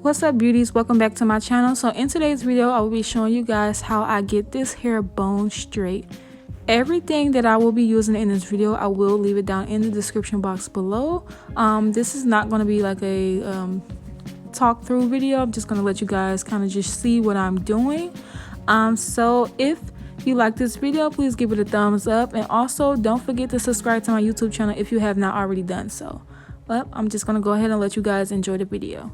What's up, beauties? Welcome back to my channel. So in today's video I will be showing you guys how I get this hair bone straight. Everything that I will be using in this video, I will leave it down in the description box below. This is not going to be like a talk through video. I'm just going to let you guys kind of just see what I'm doing. So if you like this video, please give it a thumbs up, and also don't forget to subscribe to my YouTube channel if you have not already done so. But I'm just going to go ahead and let you guys enjoy the video.